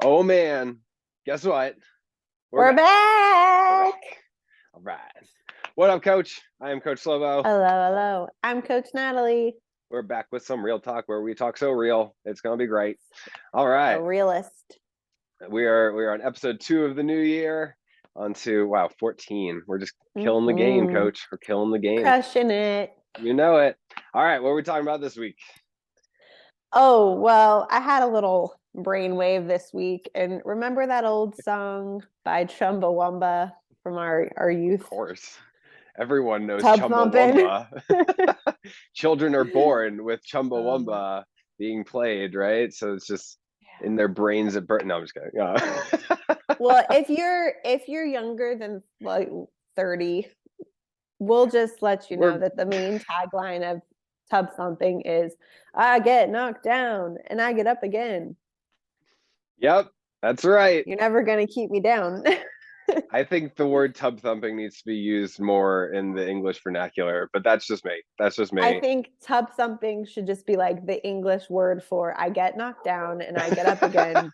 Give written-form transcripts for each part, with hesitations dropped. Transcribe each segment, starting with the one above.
Oh man, guess what? We're We're back. We're back. back. All right. What up, Coach? I am Coach Slovo. Hello, hello. I'm Coach Natalie, We're back with some real talk where we talk so real. It's gonna be great. All a right. realist. We are on episode 2 of the new year. On to 14. We're just killing the game, hmm Coach. We're killing the game. Crushing it. You know it. All right. What are we talking about this week? Oh, well, I had a little brainwave this week. And remember that old song by Chumbawamba from our Of youth? course. Everyone knows Tub thumping. Chumbawamba. Children are born with Um, Chumbawamba being played, right? So it's just in their brains at birth. No, I'm just kidding. well, if you're younger than like 30, we'll just let you know We're that the main tagline of tub thumping is I get knocked down and I get up again. Yep, that's right. You're never going to keep me down. I think the word tub thumping needs to be used more in the English vernacular, but that's just me. That's just I me. think tub thumping should just be like the English word for I get knocked down and I get up again.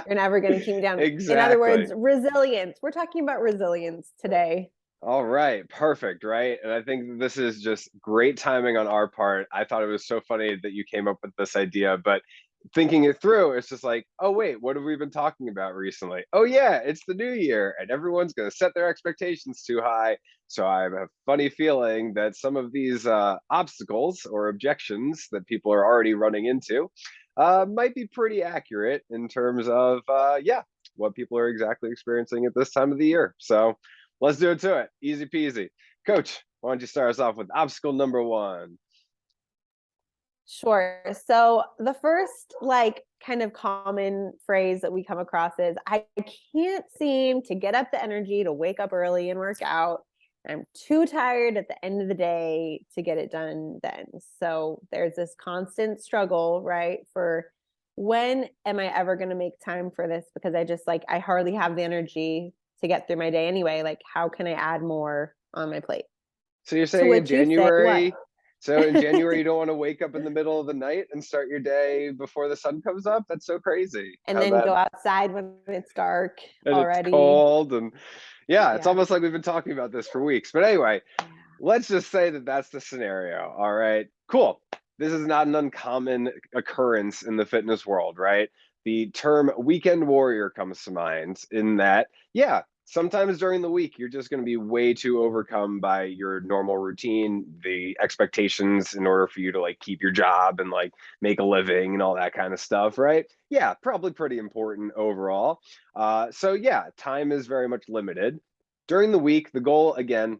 You're never going to keep me down. In other Exactly. words, resilience. We're talking about resilience today. All right, perfect, right? And I think this is just great timing on our part. I thought it was so funny that you came up with this idea, but thinking it through, it's just like, oh, wait, what have we been talking about recently? Oh, yeah, it's the new year, and everyone's going to set their expectations too high. So I have a funny feeling that some of these obstacles or objections that people are already running into might be pretty accurate in terms of, what people are exactly experiencing at this time of the year. So, let's do it to it. Easy peasy. Coach, why don't you start us off with obstacle number one? Sure. So the first like kind of common phrase that we come across is I can't seem to get up the energy to wake up early and work out. I'm too tired at the end of the day to get it done then. So there's this constant struggle, right? For when am I ever going to make time for this? Because I hardly have the energy to get through my day anyway. Like, how can I add more on my plate? So you're To saying in which you say, what? January, so in January you don't want to wake up in the middle of the night and start your day before the sun comes up? That's so crazy. And How then that go outside when it's dark and it's already. cold and yeah, it's Yeah. almost like we've been talking about this for weeks. But anyway, Yeah. let's just say that that's the scenario. All right. Cool. This is not an uncommon occurrence in the fitness world, right? The term weekend warrior comes to mind in that, yeah, sometimes during the week, you're just going to be way too overcome by your normal routine, the expectations in order for you to like keep your job and like make a living and all that kind of stuff, right? Yeah, probably pretty important overall. So, yeah, time is very much limited. During the week, the goal, again,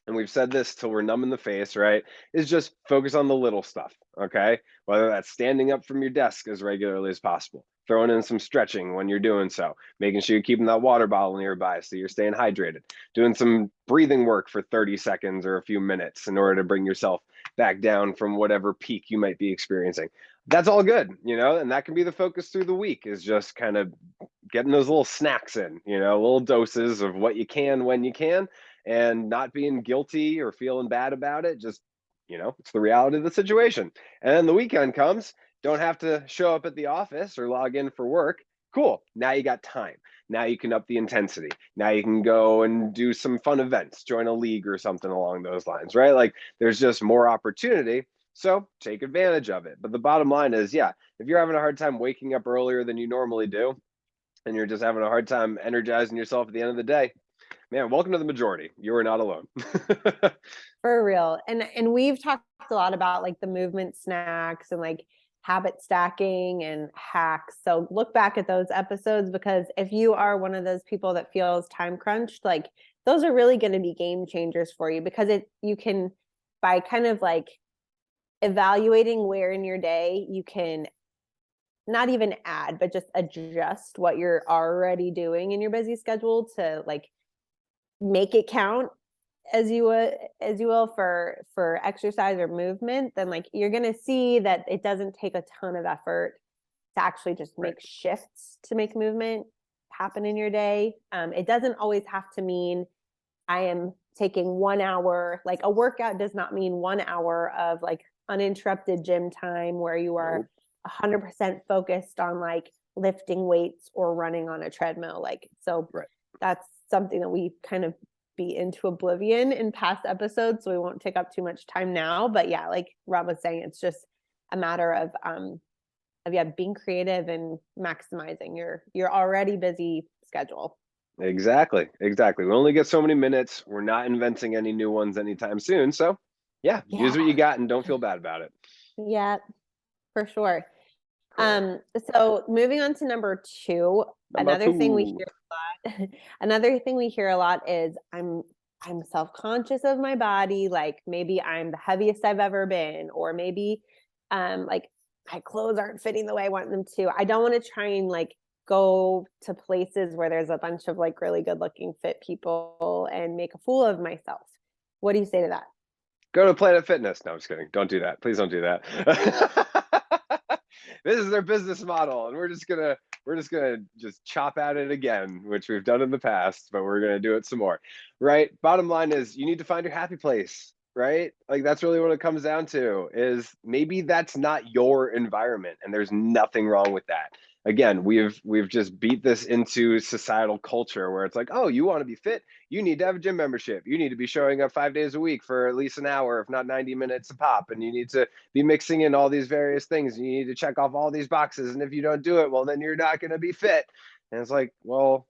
and we've said this till we're numb in the face, right? Is just focus on the little stuff, okay? Whether that's standing up from your desk as regularly as possible, throwing in some stretching when you're doing so, making sure you're keeping that water bottle nearby so you're staying hydrated, doing some breathing work for 30 seconds or a few minutes in order to bring yourself back down from whatever peak you might be experiencing. That's all good, and that can be the focus through the week is just kind of getting those little snacks in, little doses of what you can when you can and not being guilty or feeling bad about it. Just, it's the reality of the situation. And then the weekend comes, don't have to show up at the office or log in for work. Cool. Now you got time. Now you can up the intensity. Now you can go and do some fun events, join a league or something along those lines, right? Like there's just more opportunity. So take advantage of it. But the bottom line is, yeah, if you're having a hard time waking up earlier than you normally do, and you're just having a hard time energizing yourself at the end of the day, man, welcome to the majority. You are not alone. For real. And we've talked a lot about like the movement snacks and like habit stacking and hacks. So look back at those episodes because if you are one of those people that feels time crunched, like those are really going to be game changers for you because you can by kind of like evaluating where in your day you can not even add, but just adjust what you're already doing in your busy schedule to like make it count as you will for exercise or movement, then like you're gonna see that it doesn't take a ton of effort to actually just Right. make shifts to make movement happen in your day. It doesn't always have to mean I am taking 1 hour. Like a workout does not mean 1 hour of like uninterrupted gym time where you are Nope. 100% focused on like lifting weights or running on a treadmill. Like, so Right. that's something that we kind of be into oblivion in past episodes, so we won't take up too much time now. But yeah, like Rob was saying, it's just a matter of being creative and maximizing your already busy schedule. Exactly. Exactly. We only get so many minutes. We're not inventing any new ones anytime soon. So yeah, use what Yeah. you got and don't feel bad about it. Yeah, for sure. Cool. So moving on to number two, Number another thing we two. hear a lot, another thing we hear a lot is I'm self-conscious of my body, like maybe I'm the heaviest I've ever been, or maybe like my clothes aren't fitting the way I want them to. I don't want to try and like go to places where there's a bunch of like really good looking fit people and make a fool of myself. What do you say to that? Go to Planet Fitness. No, I'm just kidding. Don't do that. Please don't do that. This is their business model, and we're just gonna just chop at it again, which we've done in the past, but we're gonna do it some more. Right? Bottom line is you need to find your happy place, right? Like that's really what it comes down to, is maybe that's not your environment, and there's nothing wrong with that. Again, we've just beat this into societal culture where it's like, oh, you want to be fit, you need to have a gym membership. You need to be showing up 5 days a week for at least an hour, if not 90 minutes a pop. And you need to be mixing in all these various things. And you need to check off all these boxes. And if you don't do it, well, then you're not going to be fit. And it's like, well,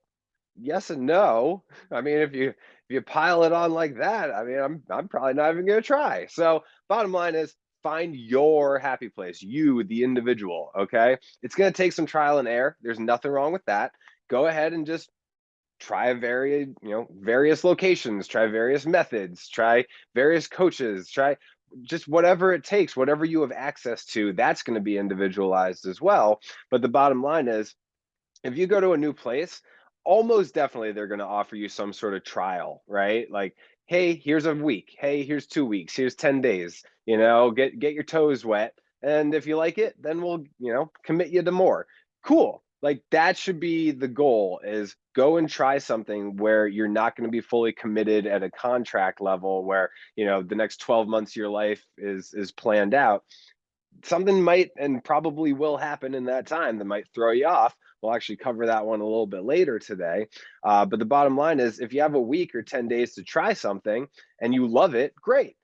yes and no. I mean, if you pile it on like that, I mean, I'm probably not even going to try. So bottom line is find your happy place, you, the individual. Okay. It's going to take some trial and error. There's nothing wrong with that. Go ahead and just try various locations, try various methods, try various coaches, try just whatever it takes, whatever you have access to, that's going to be individualized as well. But the bottom line is, if you go to a new place, almost definitely they're going to offer you some sort of trial, right? Like, hey, here's a week, hey, here's 2 weeks, here's 10 days, get your toes wet, and if you like it, then we'll commit you to more. Cool. Like that should be the goal, is go and try something where you're not going to be fully committed at a contract level where the next 12 months of your life is planned out. Something might and probably will happen in that time that might throw you off. We'll actually cover that one a little bit later today. But the bottom line is, if you have a week or 10 days to try something and you love it, great.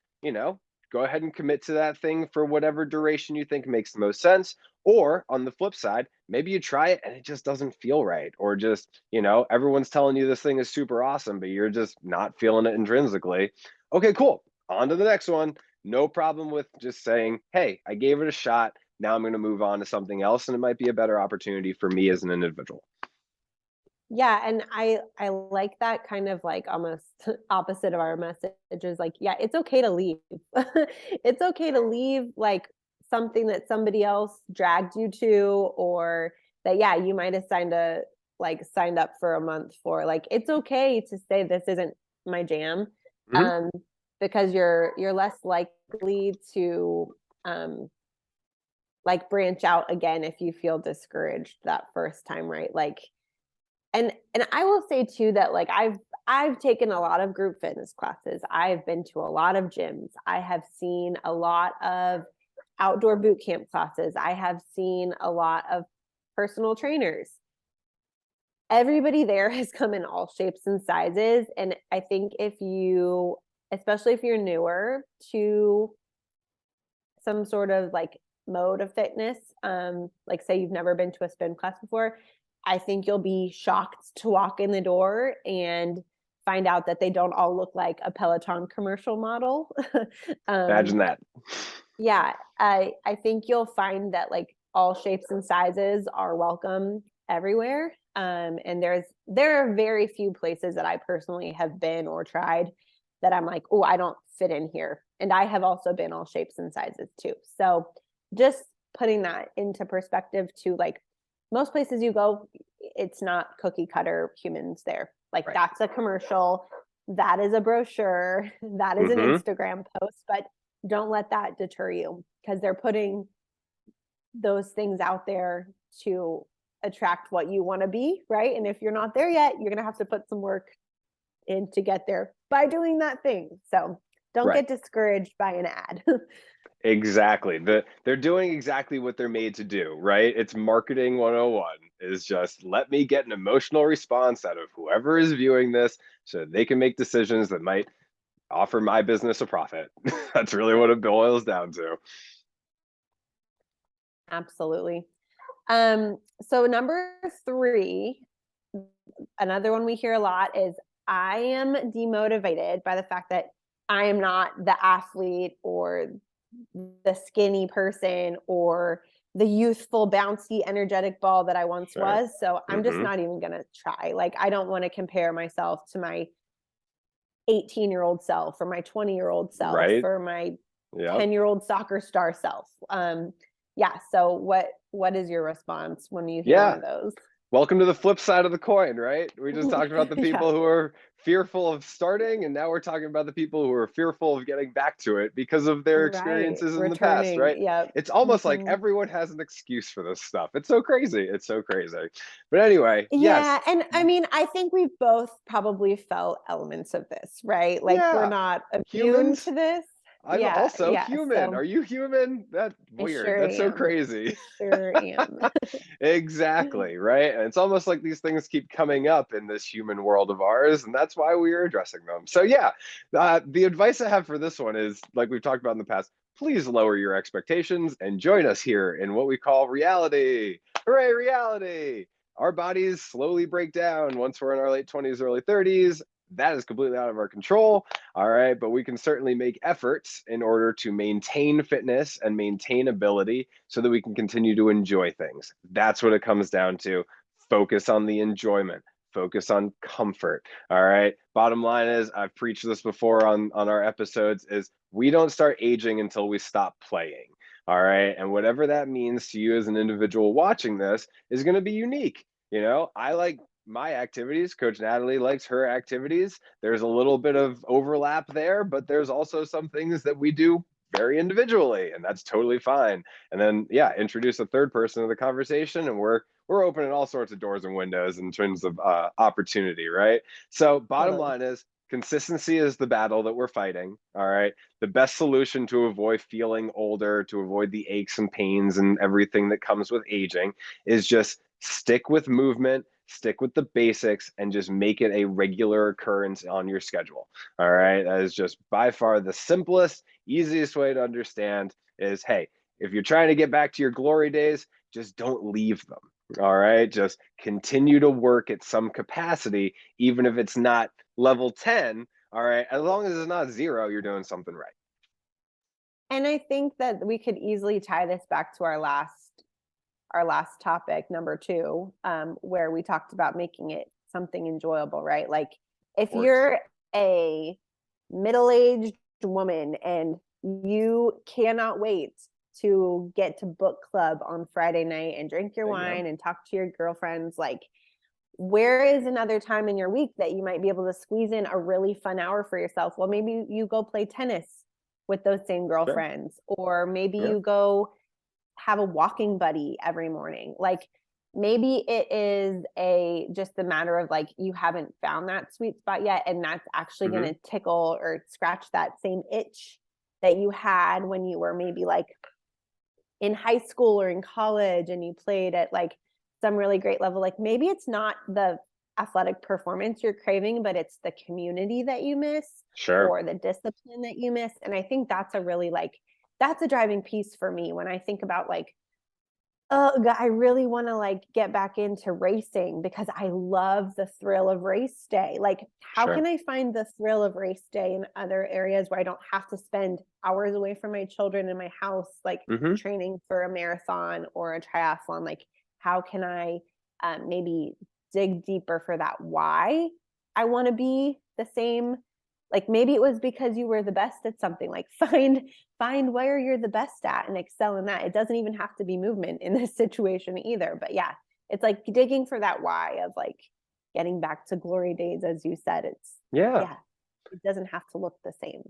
Go ahead and commit to that thing for whatever duration you think makes the most sense. Or on the flip side, maybe you try it and it just doesn't feel right. Or just, everyone's telling you this thing is super awesome, but you're just not feeling it intrinsically. Okay, cool. On to the next one. No problem with just saying, hey, I gave it a shot. Now I'm going to move on to something else, and it might be a better opportunity for me as an individual. Yeah, and I like that kind of like almost opposite of our message is like, yeah, it's okay to leave. It's okay to leave like something that somebody else dragged you to, or that yeah, you might have signed up for a month for. Like it's okay to say this isn't my jam. Mhm. Um because you're less likely to like branch out again if you feel discouraged that first time, right? Like and I will say too that like I've taken a lot of group fitness classes. I've been to a lot of gyms. I have seen a lot of outdoor boot camp classes. I have seen a lot of personal trainers. Everybody there has come in all shapes and sizes, and I think if you, especially if you're newer to some sort of like mode of fitness, like say you've never been to a spin class before, I think you'll be shocked to walk in the door and find out that they don't all look like a Peloton commercial model. Imagine um, that. yeah, I think you'll find that like all shapes and sizes are welcome everywhere. And there are very few places that I personally have been or tried that I'm like, oh, I don't fit in here. And I have also been all shapes and sizes too. So just putting that into perspective to like most places you go, it's not cookie cutter humans there. Like Right. that's a commercial, that is a brochure, that is an Hmm. Instagram post, but don't let that deter you because they're putting those things out there to attract what you want to be, right? And if you're not there yet, you're going to have to put some work in to get there by doing that thing. So don't Right. get discouraged by an ad. Exactly. They're doing exactly what they're made to do, right? It's marketing 101. is just let me get an emotional response out of whoever is viewing this so they can make decisions that might offer my business a profit. That's really what it boils down to. Absolutely. So number 3, another one we hear a lot is I am demotivated by the fact that I am not the athlete or the skinny person or the youthful, bouncy, energetic ball that I once Sure. was. So I'm just Mm-hmm. not even going to try. Like, I don't want to compare myself to my 18-year-old self or my 20-year-old self Right. or my Yep. 10-year-old soccer star self. Yeah. So what is your response when you hear one Yeah. of those? Welcome to the flip side of the coin, right? We just talked about the Yeah. people who are fearful of starting, and now we're talking about the people who are fearful of getting back to it because of their Right. experiences in the past, Returning. right? Yep. It's almost like Mhm. everyone has an excuse for this stuff. It's so crazy. It's so crazy. But anyway, yes. Yeah, and I mean, I think we've both probably felt elements of this, right? Like we're Yeah. not immune Humans. to this. I'm Yeah, also yeah. human. So Are you human? That's I weird. sure That's so am. crazy. I sure am. Exactly, right? And it's almost like these things keep coming up in this human world of ours, and that's why we are addressing them. So, yeah, the advice I have for this one is like we've talked about in the past, please lower your expectations and join us here in what we call reality. Hooray, reality! Our bodies slowly break down once we're in our late 20s, early 30s. That is completely out of our control. All right, but we can certainly make efforts in order to maintain fitness and maintain ability so that we can continue to enjoy things. That's what it comes down to. Focus on the enjoyment, focus on comfort. All right. Bottom line is, I've preached this before on our episodes, is we don't start aging until we stop playing. All right. And whatever that means to you as an individual watching this is going to be unique. I like my activities. Coach Natalie likes her activities. There's a little bit of overlap there, but there's also some things that we do very individually, and that's totally fine. And then, yeah, introduce a third person to the conversation, and we're opening all sorts of doors and windows in terms of opportunity, right? So, bottom Totally. line is, consistency is the battle that we're fighting. All right. The best solution to avoid feeling older, to avoid the aches and pains and everything that comes with aging, is just stick with movement, stick with the basics, and just make it a regular occurrence on your schedule. All right. That is just by far the simplest, easiest way to understand is, hey, if you're trying to get back to your glory days, just don't leave them. All right. Just continue to work at some capacity, even if it's not level 10. All right. As long as it's not 0, you're doing something right. And I think that we could easily tie this back to our last topic, number 2, where we talked about making it something enjoyable, right? Like Of if course. you're a middle-aged woman and you cannot wait to get to book club on Friday night and drink your Bingo. wine and talk to your girlfriends, like where is another time in your week that you might be able to squeeze in a really fun hour for yourself? Well, maybe you go play tennis with those same Sure. girlfriends, or maybe Yeah. you go have a walking buddy every morning. Like maybe it is just a matter of like you haven't found that sweet spot yet, and that's actually going Mm-hmm. to tickle or scratch that same itch that you had when you were maybe like in high school or in college and you played at like some really great level. Like maybe it's not the athletic performance you're craving, but it's the community that you miss Sure. or the discipline that you miss. And I think that's a really like that's a driving piece for me when I think about like, oh, I really want to like get back into racing because I love the thrill of race day. Like, how Sure. can I find the thrill of race day in other areas where I don't have to spend hours away from my children in my house, like Mm-hmm. training for a marathon or a triathlon? Like, how can I maybe dig deeper for that why I want to be the same? Like maybe it was because you were the best at something. Like find where you're the best at and excel in that. It doesn't even have to be movement in this situation either. But yeah, it's like digging for that why of like getting back to glory days, as you said. Yeah. Yeah, it doesn't have to look the same.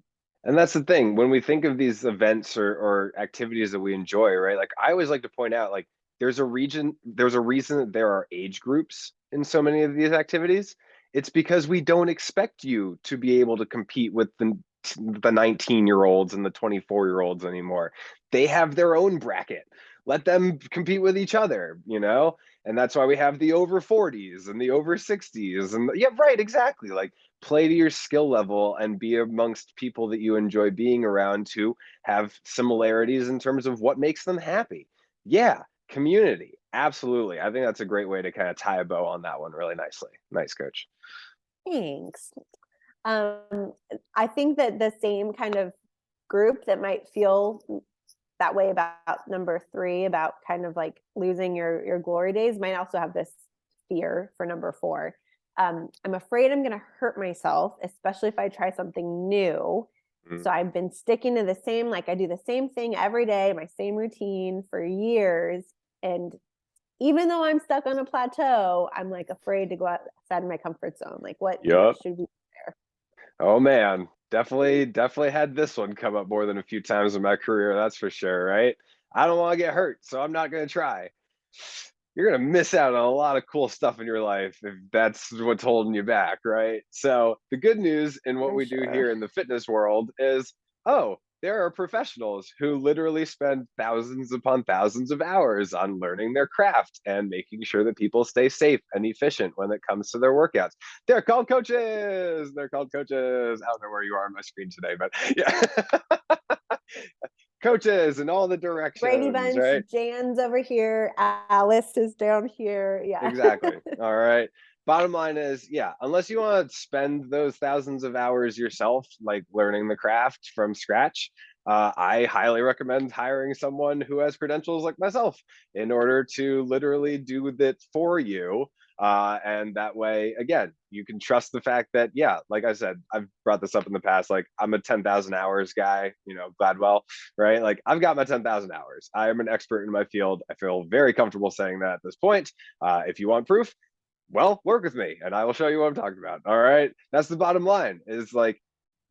And that's the thing. When we think of these events or activities that we enjoy, right? Like I always like to point out, like there's a reason that there are age groups in so many of these activities. It's because we don't expect you to be able to compete with the 19-year-olds and the 24-year-olds anymore. They have their own bracket. let them compete with each other, you know? And that's why we have the over 40s and the over 60s. And yeah, right, exactly. Like play to your skill level and be amongst people that you enjoy being around who have similarities in terms of what makes them happy. Yeah, community. Absolutely. I think that's a great way to kind of tie a bow on that one really nicely. Nice, coach. Thanks. Um, I think that the same kind of group that might feel that way about number 3, about kind of like losing your glory days, might also have this fear for number 4. I'm afraid I'm going to hurt myself, especially if I try something new. Mm. So I've been sticking to the same, like I do the same thing every day, my same routine for years. And even though I'm stuck on a plateau, I'm like afraid to go outside of my comfort zone. Like what Yep. should we do there? Oh man, definitely had this one come up more than a few times in my career, that's for sure, right? I don't want to get hurt, so I'm not going to try. You're going to miss out on a lot of cool stuff in your life if that's what's holding you back, right? So, the good news in what For we do sure. here in the fitness world is, oh, there are professionals who literally spend thousands upon thousands of hours on learning their craft and making sure that people stay safe and efficient when it comes to their workouts. They're called coaches. They're called coaches. I don't know where you are on my screen today, but yeah. Coaches in all the Brady directions, Bunch, right? Jan's over here, Alice is down here. Yeah. Exactly. All right. Bottom line is, yeah, unless you want to spend those thousands of hours yourself, like learning the craft from scratch, I highly recommend hiring someone who has credentials like myself in order to literally do that for you. And that way, again, you can trust the fact that, yeah, like I said, I've brought this up in the past. Like, I'm a 10,000 hours guy, you know, Gladwell, right? Like, I've got my 10,000 hours. I am an expert in my field. I feel very comfortable saying that at this point. If you want proof, well, work with me and I will show you what I'm talking about. All right. That's the bottom line is like,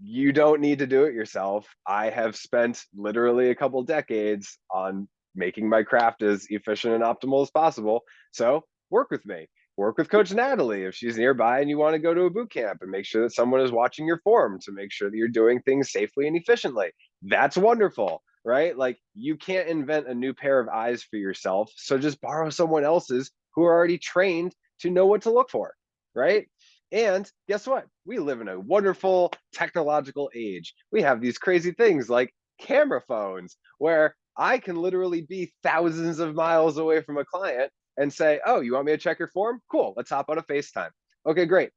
you don't need to do it yourself. I have spent literally a couple decades on making my craft as efficient and optimal as possible. So work with me. Work with Coach Natalie if she's nearby and you want to go to a boot camp and make sure that someone is watching your form to make sure that you're doing things safely and efficiently. That's wonderful, right? Like you can't invent a new pair of eyes for yourself. So just borrow someone else's who are already trained to know what to look for, right? And guess what? We live in a wonderful technological age. We have these crazy things like camera phones where I can literally be thousands of miles away from a client and say, oh, you want me to check your form? Cool. Let's hop on a FaceTime. Okay, great.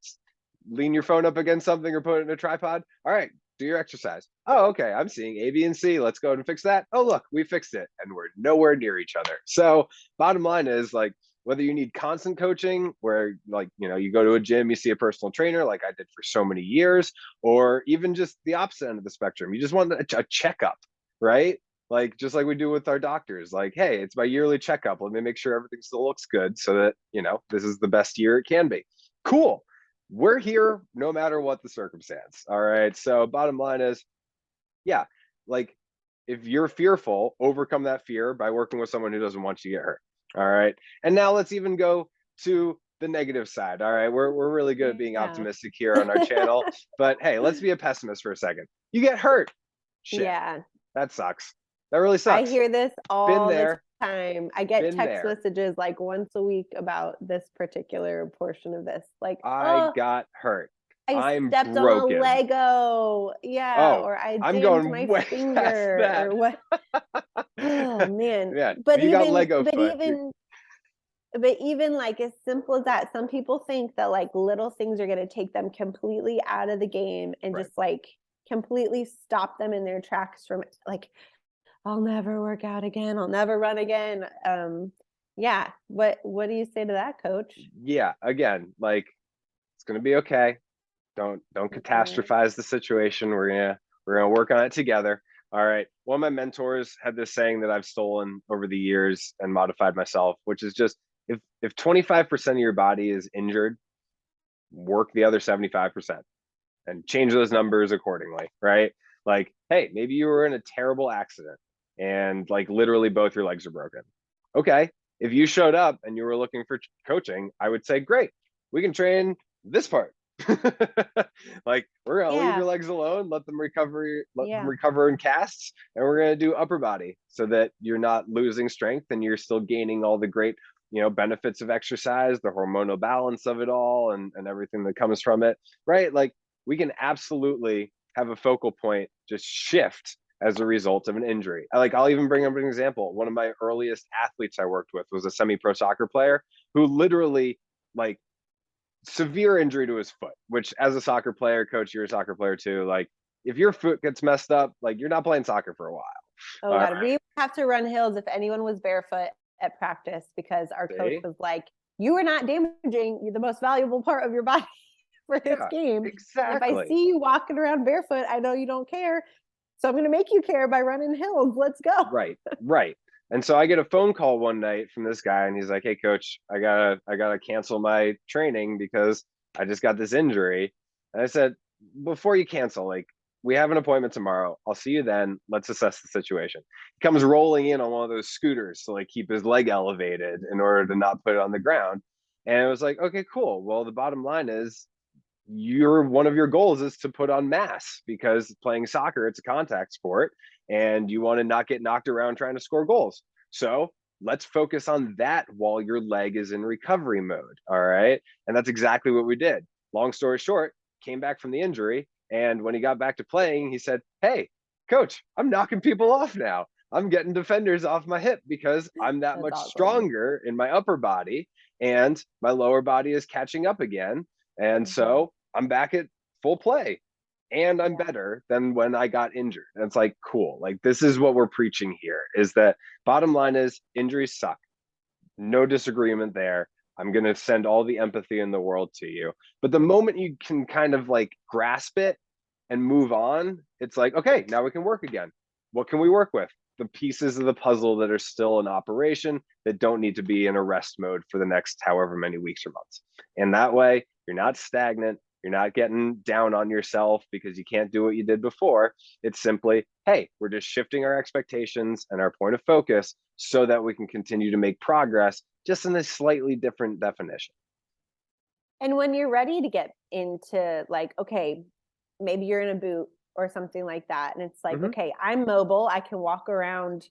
Lean your phone up against something or put it in a tripod. All right, do your exercise. Oh, okay. I'm seeing A, B, and C. Let's go ahead and fix that. Oh, look, we fixed it and we're nowhere near each other. So, bottom line is like, whether you need constant coaching where like you know you go to a gym, you see a personal trainer like I did for so many years, or even just the opposite end of the spectrum, you just want a checkup, right? Like just like we do with our doctors, like, hey, it's my yearly checkup, let me make sure everything still looks good so that you know this is the best year it can be. Cool, we're here no matter what the circumstance. All right, so bottom line is, yeah, like if you're fearful, overcome that fear by working with someone who doesn't want you to get hurt. All right. And now let's even go to the negative side. All right. We're really good at being Yeah. optimistic here on our channel. But hey, let's be a pessimist for a second. You get hurt. Shit. Yeah. That sucks. That really I sucks. hear this Been all the there. time. I get Been text there. messages like once a week about this particular portion of this. Like, I oh, got hurt. I I'm stepped on a broken. Lego. Yeah. Oh, Or I I'm jammed going my way past finger that. or what. Oh man. Yeah. But If you got even, Lego but foot, even, but even like as simple as that, some people think that like little things are going to take them completely out of the game and right. just like completely stop them in their tracks from like, I'll never work out again. I'll never run again. Yeah. What do you say to that, coach? Yeah. Again, like it's gonna be okay. Don't Mhm. catastrophize the situation. We're gonna work on it together. All right. One of my mentors had this saying that I've stolen over the years and modified myself, which is just if 25% of your body is injured, work the other 75% and change those numbers accordingly, right? Like, hey, maybe you were in a terrible accident and like literally both your legs are broken. Okay. If you showed up and you were looking for coaching, I would say, great, we can train this part. Like, we're gonna leave Yeah. your legs alone, let them Yeah. recover in casts, and we're gonna do upper body so that you're not losing strength and you're still gaining all the great, benefits of exercise, the hormonal balance of it all, and everything that comes from it, right? Like, we can absolutely have a focal point just shift as a result of an injury. I'll even bring up an example. One of my earliest athletes I worked with was a semi-pro soccer player who literally, like, severe injury to his foot, which, as a soccer player, coach, you're a soccer player too. Like, if your foot gets messed up, like, you're not playing soccer for a while. Oh All God, right. we have to run hills if anyone was barefoot at practice because our coach See? was like, "You are not damaging the most valuable part of your body for this Yeah, game. If I exactly. see you walking around barefoot, I know you don't care. So I'm going to make you care by running hills. Let's go." Right, right. And so I get a phone call one night from this guy, and he's like, "Hey, coach, I gotta cancel my training because I just got this injury." And I said, "Before you cancel, like, we have an appointment tomorrow. I'll see you then. Let's assess the situation." He comes rolling in on one of those scooters to, like, keep his leg elevated in order to not put it on the ground. And it was like, okay, cool. Well, the bottom line is, one of your goals is to put on mass, because playing soccer, it's a contact sport, and you want to not get knocked around trying to score goals. So let's focus on that while your leg is in recovery mode. All right. And that's exactly what we did. Long story short, came back from the injury, and when he got back to playing, he said, "Hey, coach, I'm knocking people off now. I'm getting defenders off my hip because I'm that That's much awesome. stronger in my upper body, and my lower body is catching up again. And Mhm. so I'm back at full play, and I'm Yeah. better than when I got injured." And it's like, cool. Like, this is what we're preaching here, is that bottom line is, injuries suck. No disagreement there. I'm going to send all the empathy in the world to you. But the moment you can kind of, like, grasp it and move on, it's like, okay, now we can work again. What can we work with? The pieces of the puzzle that are still in operation, that don't need to be in a rest mode for the next however many weeks or months. And that way, you're not stagnant. You're not getting down on yourself because you can't do what you did before. It's simply, hey, we're just shifting our expectations and our point of focus so that we can continue to make progress, just in a slightly different definition. And when you're ready to get into, like, okay, maybe you're in a boot or something like that. And it's like, Mm-hmm. okay, I'm mobile. I can walk around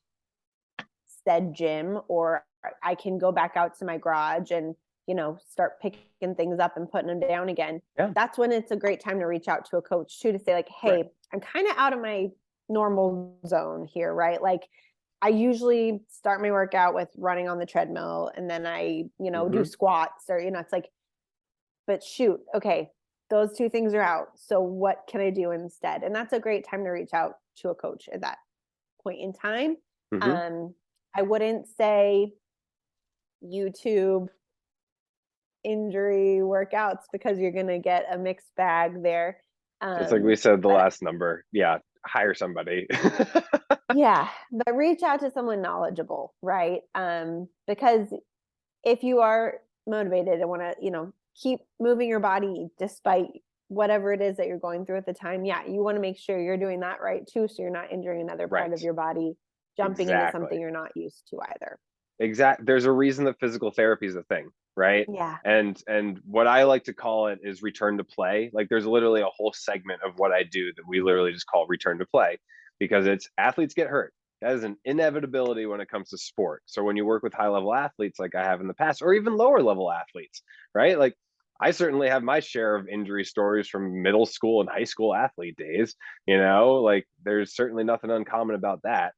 said gym, or I can go back out to my garage and, start picking things up and putting them down again. Yeah. That's when it's a great time to reach out to a coach too, to say, like, Right. "Hey, I'm kind of out of my normal zone here," right? Like, I usually start my workout with running on the treadmill, and then I, do Mm-hmm. squats, or, it's like, but shoot, okay, those two things are out. So what can I do instead? And that's a great time to reach out to a coach at that point in time. Mm-hmm. Um, I wouldn't say YouTube injury workouts, because you're going to get a mixed bag there. Just like we said, the But last number. Yeah. Hire somebody. yeah, but reach out to someone knowledgeable, right? Because if you are motivated and want to, keep moving your body despite whatever it is that you're going through at the time, yeah, you want to make sure you're doing that right too, so you're not injuring another part Right. of your body, jumping into Exactly. something you're not used to either. There's a reason that physical therapy is a thing, right? Yeah. And what I like to call it is return to play. Like, there's literally a whole segment of what I do that we literally just call return to play, because it's athletes get hurt. That is an inevitability when it comes to sport. So when you work with high level athletes like I have in the past, or even lower level athletes, right? Like, I certainly have my share of injury stories from middle school and high school athlete days, like, there's certainly nothing uncommon about that.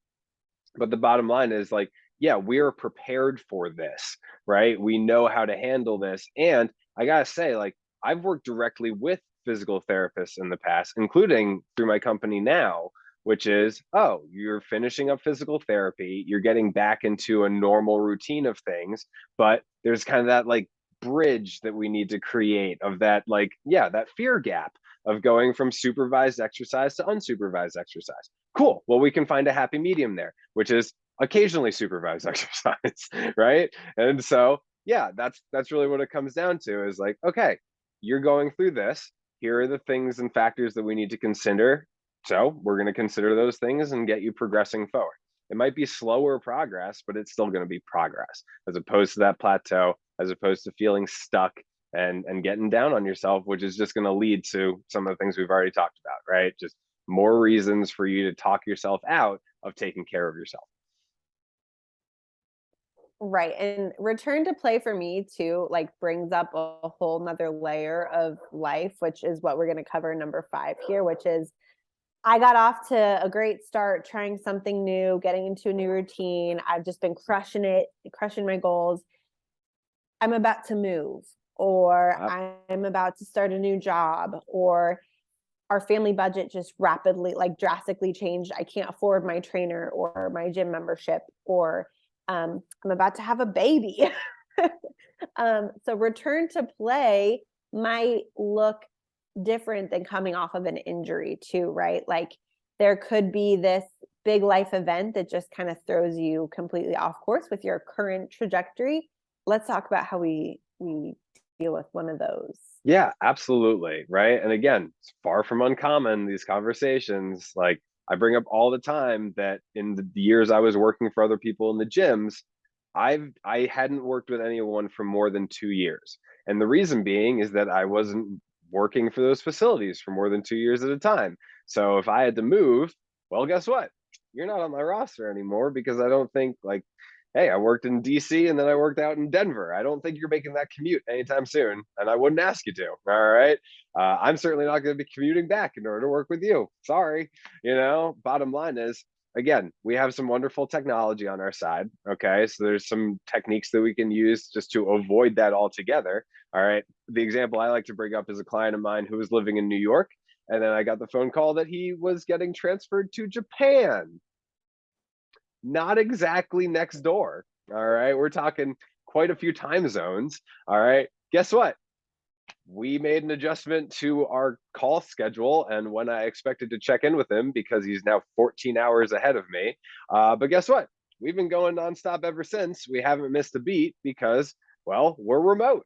But the bottom line is, like, yeah, we're prepared for this, right? We know how to handle this. And I gotta say, like, I've worked directly with physical therapists in the past, including through my company now, which is, oh, you're finishing up physical therapy, you're getting back into a normal routine of things, but there's kind of that, like, bridge that we need to create, of that, like, yeah, that fear gap of going from supervised exercise to unsupervised exercise. Cool. Well, we can find a happy medium there, which is occasionally supervised exercise, right? And so, yeah, that's really what it comes down to, is like, okay, you're going through this. Here are the things and factors that we need to consider. So we're going to consider those things and get you progressing forward. It might be slower progress, but it's still going to be progress, as opposed to that plateau, as opposed to feeling stuck and getting down on yourself, which is just going to lead to some of the things we've already talked about, right? Just more reasons for you to talk yourself out of taking care of yourself. Right. And return to play for me too, like brings up a whole nother layer of life, which is what we're going to cover number 5 here, which is I got off to a great start trying something new, getting into a new routine. I've just been crushing it, crushing my goals. I'm about to move, or I'm about to start a new job, or our family budget just rapidly, like drastically changed. I can't afford my trainer or my gym membership, or I'm about to have a baby. So return to play might look different than coming off of an injury too, right? Like there could be this big life event that just kind of throws you completely off course with your current trajectory. Let's talk about how we deal with one of those. Yeah, absolutely. Right. And again, it's far from uncommon, these conversations. Like I bring up all the time that in the years I was working for other people in the gyms, I hadn't worked with anyone for more than 2 years. And the reason being is that I wasn't working for those facilities for more than 2 years at a time. So if I had to move, well, guess what? You're not on my roster anymore because I don't think like, hey, I worked in DC and then I worked out in Denver. I don't think you're making that commute anytime soon, and I wouldn't ask you to. All right. I'm certainly not going to be commuting back in order to work with you. Sorry. Bottom line is, again, we have some wonderful technology on our side. Okay. So there's some techniques that we can use just to avoid that altogether. All right. The example I like to bring up is a client of mine who was living in New York. And then I got the phone call that he was getting transferred to Japan. Not exactly next door. All right. We're talking quite a few time zones. All right. Guess what? We made an adjustment to our call schedule and when I expected to check in with him because he's now 14 hours ahead of me. But guess what? We've been going nonstop ever since. We haven't missed a beat because, well, we're remote.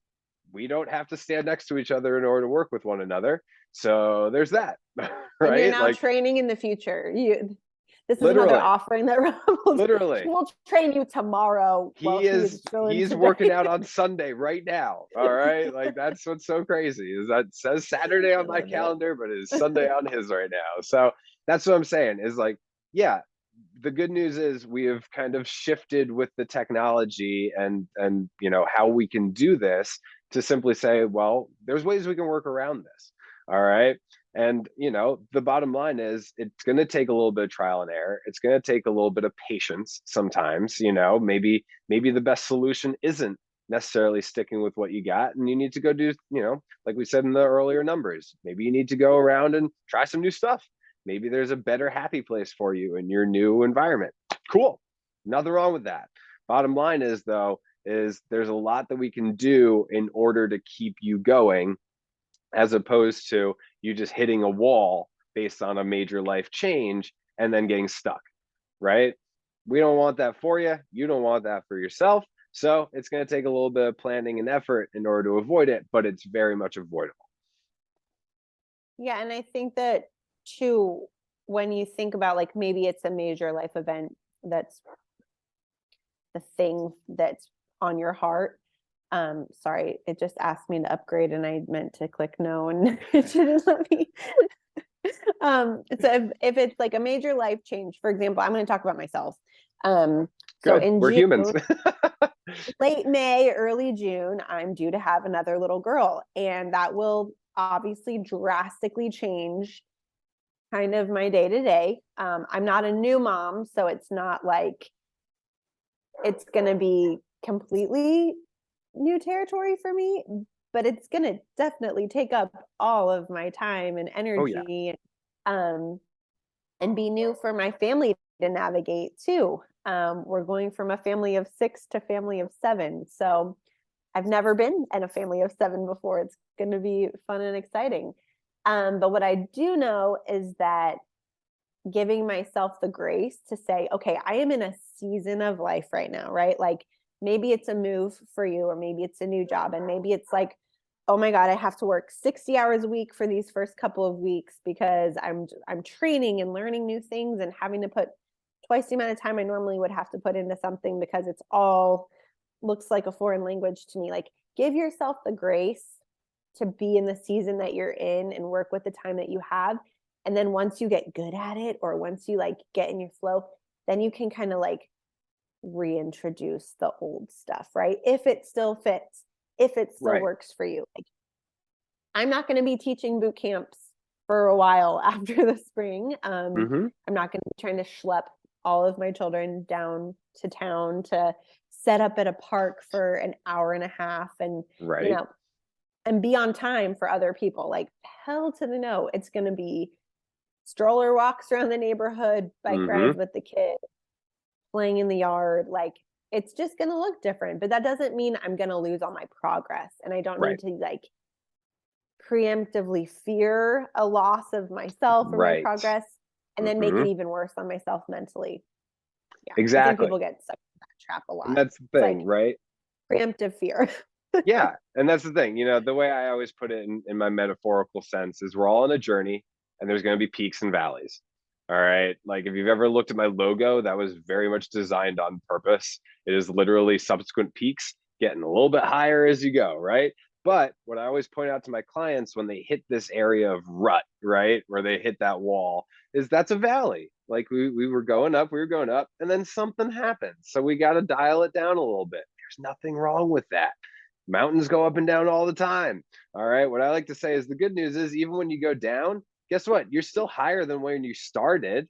We don't have to stand next to each other in order to work with one another. So there's that. And you're Right. now Like training in the future. This is another literally. offering that Rebels Literally. will train you tomorrow while he he is is still in he's working today. out on Sunday right now. All right. Like that's what's so crazy is that it says Saturday I on my love it. calendar, but it's Sunday on his right now. So that's what I'm saying is like, yeah, the good news is we have kind of shifted with the technology and how we can do this to simply say, well, there's ways we can work around this. All right. And the bottom line is it's going to take a little bit of trial and error. It's going to take a little bit of patience sometimes. Maybe the best solution isn't necessarily sticking with what you got, and you need to go do, like we said in the earlier numbers, maybe you need to go around and try some new stuff. Maybe there's a better happy place for you in your new environment. Cool. Nothing wrong with that. Bottom line is though, is there's a lot that we can do in order to keep you going, as opposed to you just hitting a wall based on a major life change and then getting stuck, right? We don't want that for you. You don't want that for yourself. So it's going to take a little bit of planning and effort in order to avoid it, but it's very much avoidable. Yeah, and I think that too, when you think about like maybe it's a major life event that's the thing that's on your heart. Sorry, it just asked me to upgrade and I meant to click no and it didn't let me. So if it's like a major life change, for example, I'm going to talk about myself. So Good. in We're June, humans. late May, early June, I'm due to have another little girl, and that will obviously drastically change kind of my day to day. I'm not a new mom, so it's not like it's going to be completely new territory for me, but it's going to definitely take up all of my time and Oh yeah. energy, um, and be new for my family to navigate too. We're going from a family of 6 to family of 7. So I've never been in a family of 7 before. It's going to be fun and exciting. But what I do know is that giving myself the grace to say, okay, I am in a season of life right now, right? Like maybe it's a move for you, or maybe it's a new job. And maybe it's like, oh my God, I have to work 60 hours a week for these first couple of weeks because I'm training and learning new things and having to put twice the amount of time I normally would have to put into something because it's all looks like a foreign language to me. Like give yourself the grace to be in the season that you're in and work with the time that you have. And then once you get good at it, or once you like get in your flow, then you can kind of like reintroduce the old stuff, right? If it still fits, if it still Right. works for you. Like, I'm not going to be teaching boot camps for a while after the spring. Mm-hmm. I'm not going to be trying to schlep all of my children down to town to set up at a park for an hour and a half and, you Right. know, and be on time for other people. Like, hell to the no. It's going to be stroller walks around the neighborhood, bike Mm-hmm. rides with the kids, playing in the yard. Like, it's just going to look different, but that doesn't mean I'm going to lose all my progress. And I don't Right. need to like preemptively fear a loss of myself or my Right. progress and then make Mm-hmm. it even worse on myself mentally. Yeah. I think Exactly. people get stuck in that trap a And lot. that's the It's thing, like right? preemptive fear. Yeah. And that's the thing, the way I always put it in my metaphorical sense is we're all on a journey and there's going to be peaks and valleys. All right. Like if you've ever looked at my logo, that was very much designed on purpose. It is literally subsequent peaks getting a little bit higher as you go. Right. But what I always point out to my clients when they hit this area of rut, right, where they hit that wall, is that's a valley. Like we were going up, and then something happened. So we got to dial it down a little bit. There's nothing wrong with that. Mountains go up and down all the time. All right. What I like to say is the good news is even when you go down, guess what? You're still higher than when you started.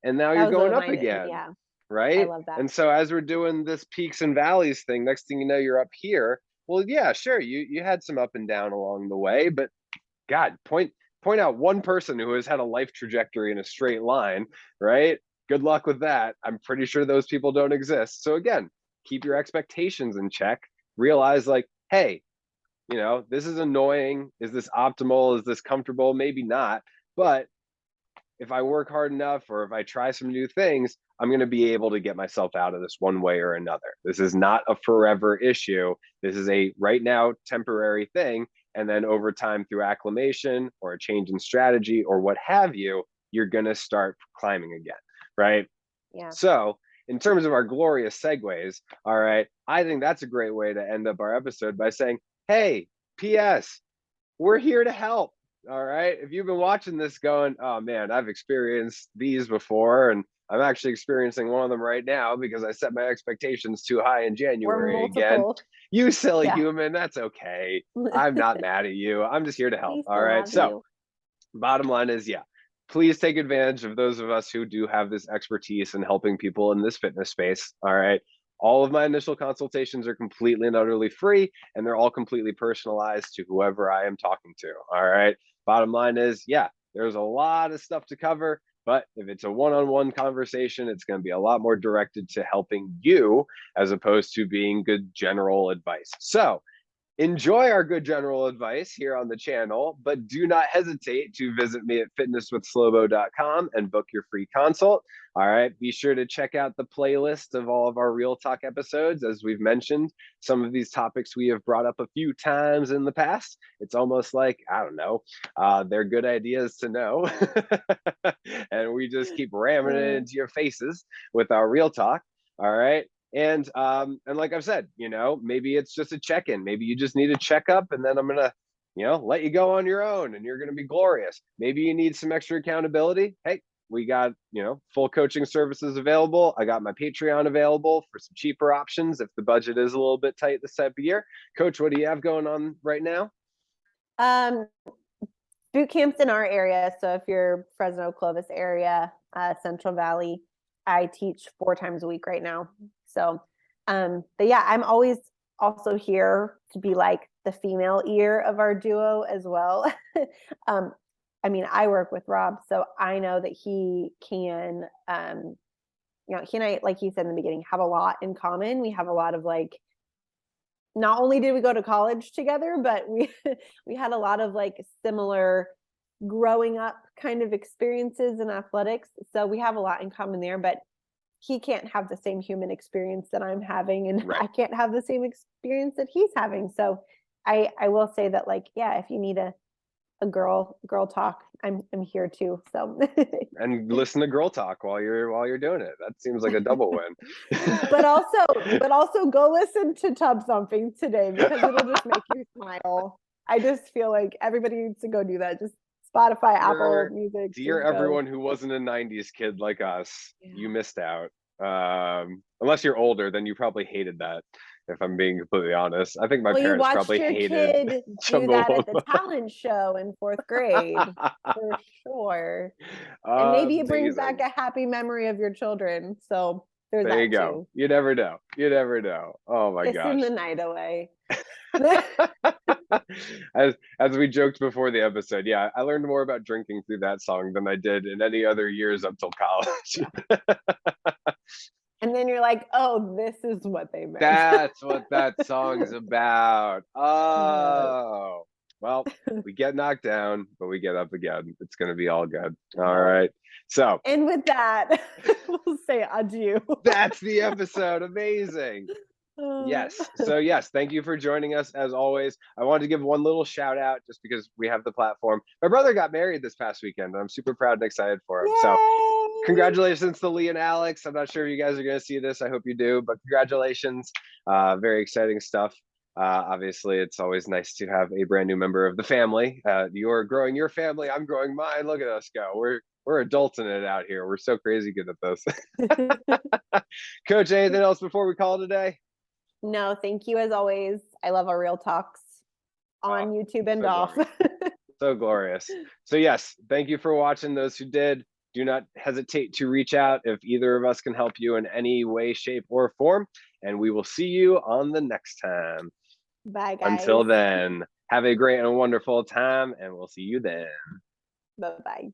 And now That you're was going up my, again. yeah, I Right. love that. And so as we're doing this peaks and valleys thing, next thing you know, you're up here. Well, yeah, sure. You had some up and down along the way, but God, point out one person who has had a life trajectory in a straight line, right? Good luck with that. I'm pretty sure those people don't exist. So again, keep your expectations in check. Realize like, hey, this is annoying. Is this optimal? Is this comfortable? Maybe not. But if I work hard enough or if I try some new things, I'm going to be able to get myself out of this one way or another. This is not a forever issue. This is a right now temporary thing. And then over time, through acclimation or a change in strategy or what have you, you're going to start climbing again. Right. Yeah. So, in terms of our glorious segues, all right, I think that's a great way to end up our episode by saying, hey, P.S., we're here to help. All right. If you've been watching this going, oh man, I've experienced these before, and I'm actually experiencing one of them right now because I set my expectations too high in We're January again. multiple. You silly Yeah. human, that's okay. I'm not mad at you. I'm just here to help. We All still right. love So, you. bottom line is, yeah, please take advantage of those of us who do have this expertise in helping people in this fitness space. All right. All of my initial consultations are completely and utterly free, and they're all completely personalized to whoever I am talking to. All right. Bottom line is, yeah, there's a lot of stuff to cover, but if it's a one on one conversation, it's going to be a lot more directed to helping you as opposed to being good general advice. So, enjoy our good general advice here on the channel, but do not hesitate to visit me at fitnesswithslobo.com and book your free consult. All right. Be sure to check out the playlist of all of our Real Talk episodes. As we've mentioned, some of these topics we have brought up a few times in the past. It's almost like, I don't know, they're good ideas to know. And we just keep ramming it into your faces with our Real Talk. All right. And like I've said, maybe it's just a check-in. Maybe you just need a checkup, and then I'm gonna, let you go on your own, and you're gonna be glorious. Maybe you need some extra accountability. Hey, we got full coaching services available. I got my Patreon available for some cheaper options if the budget is a little bit tight this type of year. Coach, what do you have going on right now? Boot camps in our area. So if you're Fresno, Clovis area, Central Valley, I teach 4 times a week right now. So, but yeah, I'm always also here to be like the female ear of our duo as well. I mean, I work with Rob, so I know that he can, he and I, like you said in the beginning, have a lot in common. We have a lot of like, not only did we go to college together, but we we had a lot of like similar growing up kind of experiences in athletics. So we have a lot in common there, but he can't have the same human experience that I'm having, and Right. I can't have the same experience that he's having. So I will say that, like, yeah, if you need a a girl talk, I'm here too. So And listen to girl talk while you're doing it. That seems like a double win. but also go listen to Tub Thumping today because it'll just make you smile. I just feel like everybody needs to go do that. Just Spotify, Apple Music. Dear just go. everyone who wasn't a 90s kid like us, Yeah. you missed out. Unless you're older, then you probably hated that, if I'm being completely honest. I think my you parents watched probably your hated kid do that at the talent show in 4th grade for sure. And maybe it brings back Amazing. a happy memory of your children. So there's There you that go. too. You never know. You never know. Oh my Kissing gosh. the night away. As we joked before the episode, yeah, I learned more about drinking through that song than I did in any other years up till college. And then you're like, oh, this is what they meant. That's what that song's about. Oh, well, we get knocked down, but we get up again. It's going to be all good. All right. So, and with that, we'll say adieu. That's the episode. Amazing. Yes. So yes, thank you for joining us as always. I wanted to give one little shout out just because we have the platform. My brother got married this past weekend, and I'm super proud and excited for him. Yay! So congratulations to Lee and Alex. I'm not sure if you guys are going to see this. I hope you do, but congratulations. Very exciting stuff. Obviously, it's always nice to have a brand new member of the family. You're growing your family. I'm growing mine. Look at us go. We're adulting it out here. We're so crazy good at this. Coach, anything else before we call it a day? No, thank you as always. I love our real talks on YouTube and so off. Glorious. So glorious. So yes, thank you for watching. Those who did, do not hesitate to reach out if either of us can help you in any way, shape, or form. And we will see you on the next time. Bye, guys. Until then, have a great and wonderful time, and we'll see you then. Bye-bye.